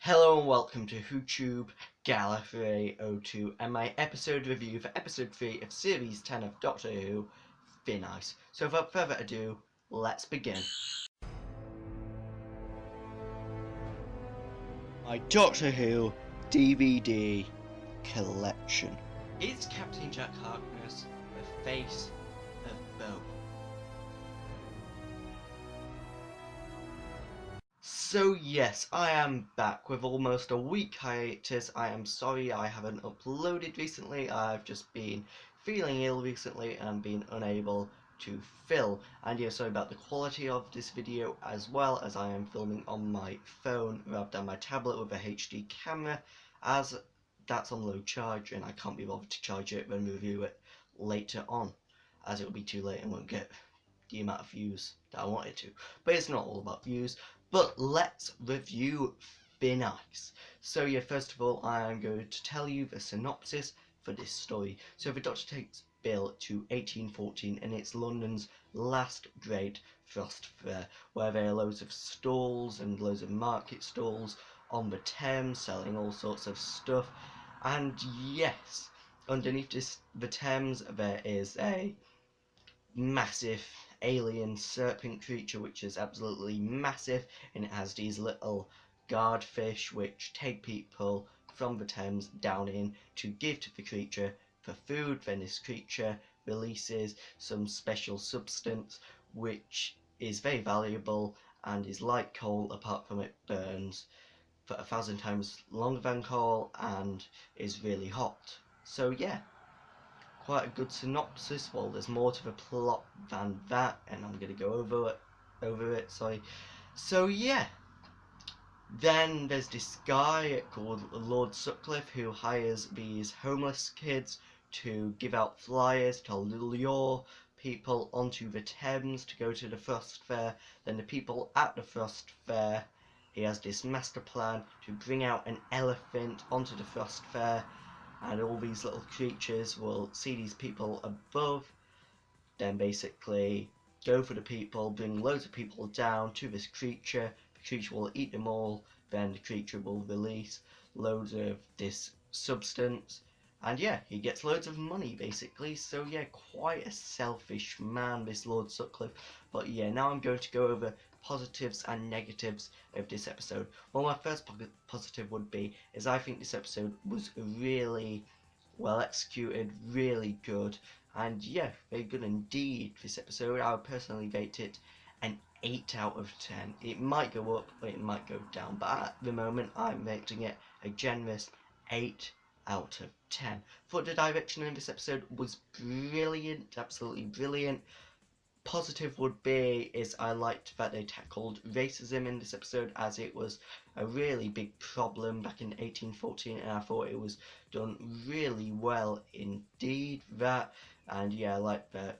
Hello and welcome to YouTube Gallifrey 02 and my episode review for episode 3 of series 10 of Doctor Who, Thin Ice. So without further ado, let's begin. My Doctor Who DVD collection. Is Captain Jack Harkness the face of both? So yes, I am back with almost a week hiatus. I am sorry I haven't uploaded recently. I've just been feeling ill recently and been unable to film. And yeah, sorry about the quality of this video, as well as I am filming on my phone rather than my tablet with a HD camera, as that's on low charge and I can't be bothered to charge it and review it later on, as it will be too late and won't get the amount of views that I wanted to. But it's not all about views. But let's review Thin Ice. So yeah, first of all, I'm going to tell you the synopsis for this story. So the Doctor takes Bill to 1814 and it's London's last great frost fair, where there are loads of stalls and loads of market stalls on the Thames selling all sorts of stuff. And yes, underneath the Thames there is a massive alien serpent creature which is absolutely massive, and it has these little guardfish which take people from the Thames down in to give to the creature for food. Then this creature releases some special substance which is very valuable and is like coal, apart from it burns for 1,000 times longer than coal and is really hot. So yeah, quite a good synopsis. Well, there's more to the plot than that, and I'm gonna go over it. Sorry. So yeah, then there's this guy called Lord Sutcliffe who hires these homeless kids to give out flyers to lure people onto the Thames to go to the Frost Fair. Then the people at the Frost Fair, he has this master plan to bring out an elephant onto the Frost Fair, and all these little creatures will see these people above, then basically go for the people, bring loads of people down to this creature. The creature will eat them all, then the creature will release loads of this substance, and yeah, he gets loads of money basically. So yeah, quite a selfish man, this Lord Sutcliffe. But yeah, now I'm going to go over positives and negatives of this episode. Well, my first positive would be is I think this episode was really well executed, really good, and yeah, very good indeed. This episode, I would personally rate it an 8 out of 10. It might go up or it might go down, but at the moment I'm rating it a generous 8 out of 10. Thought the direction in this episode was brilliant, absolutely brilliant. Positive would be is I liked that they tackled racism in this episode, as it was a really big problem back in 1814, and I thought it was done really well indeed. That, and yeah, I like the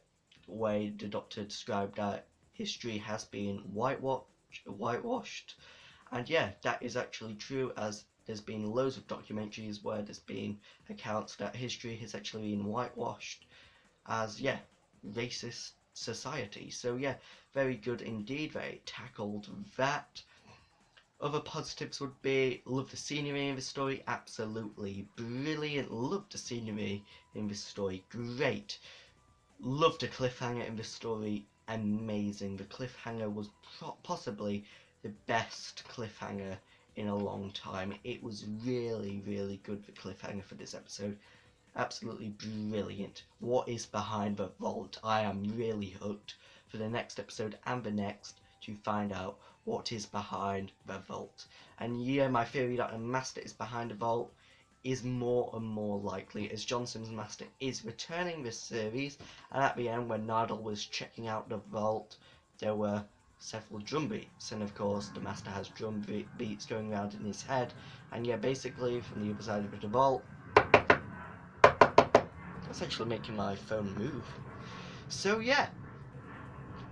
way the Doctor described that history has been whitewashed, and yeah, that is actually true, as there's been loads of documentaries where there's been accounts that history has actually been whitewashed as, yeah, racist society. So yeah, very good indeed, very tackled that. Other positives would be, love the scenery in this story, absolutely brilliant. Love the scenery in this story, great. Love the cliffhanger in this story, amazing. The cliffhanger was possibly the best cliffhanger in a long time. It was really, really good, the cliffhanger for this episode. Absolutely brilliant. What is behind the vault? I am really hooked for the next episode and the next to find out what is behind the vault. And yeah, my theory that a master is behind the vault is more and more likely, as Johnson's master is returning this series, and at the end when Nardole was checking out the vault, there were several drum beats, and of course the master has drum beats going around in his head, and yeah, basically from the other side of the vault, that's actually making my phone move. So yeah,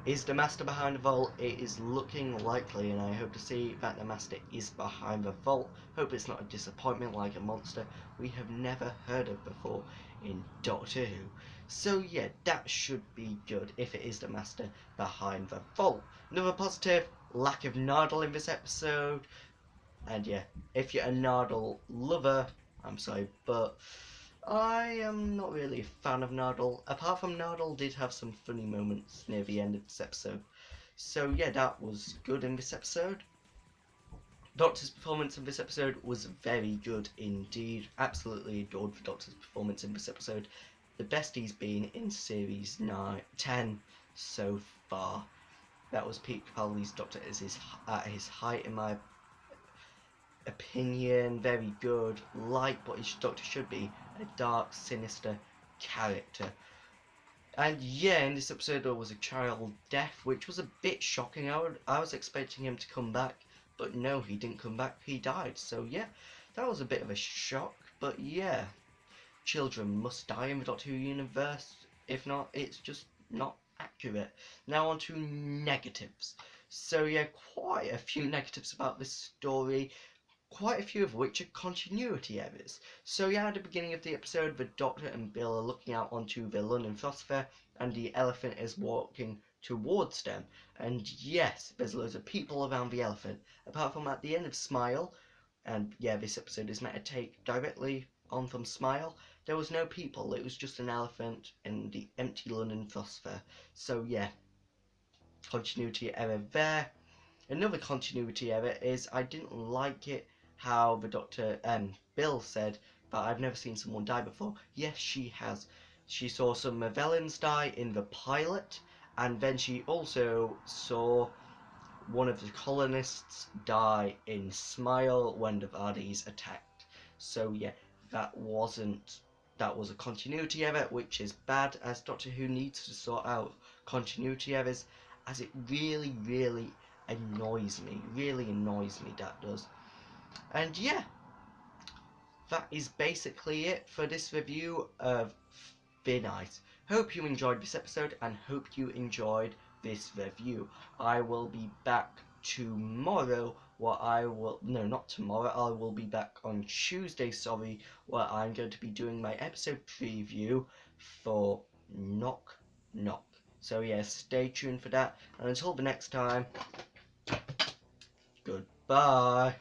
is the master behind the vault? It is looking likely, and I hope to see that the master is behind the vault. Hope it's not a disappointment like a monster we have never heard of before in Doctor Who. So yeah, that should be good if it is the master behind the vault. Another positive, lack of Nardole in this episode. And yeah, if you're a Nardole lover, I'm sorry, but I am not really a fan of Nardole. Apart from Nardole did have some funny moments near the end of this episode. So yeah, that was good in this episode. Doctor's performance in this episode was very good indeed. Absolutely adored the Doctor's performance in this episode. The best he's been in series 10 so far. That was Pete Capaldi's Doctor at his height in my opinion. Very good, like what his Doctor should be, a dark, sinister character. And yeah, in this episode there was a child death, which was a bit shocking. I was expecting him to come back, but no, he didn't come back. He died. So yeah, that was a bit of a shock. But yeah, children must die in the Doctor Who universe. If not, it's just not accurate. Now on to negatives. So yeah, quite a few negatives about this story. Quite a few of which are continuity errors. So yeah, at the beginning of the episode, the Doctor and Bill are looking out onto the London Frost Fair, and the elephant is walking towards them. And yes, there's loads of people around the elephant. Apart from at the end of Smile, and yeah, this episode is meant to take directly on from Smile, there was no people. It was just an elephant in the empty London Frost Fair. So yeah, continuity error there. Another continuity error is I didn't like it how the Doctor, Bill said that I've never seen someone die before. Yes, she has. She saw some Movellans die in the pilot, and then she also saw one of the colonists die in Smile when the Vardis attacked. So yeah, that was a continuity error, which is bad, as Doctor Who needs to sort out continuity errors, as it really, really annoys me. Really annoys me, that does. And yeah, that is basically it for this review of Thin Ice. Hope you enjoyed this episode and hope you enjoyed this review. I will be back tomorrow, not tomorrow, I will be back on Tuesday, where I'm going to be doing my episode preview for Knock Knock. So yeah, stay tuned for that, and until the next time, goodbye.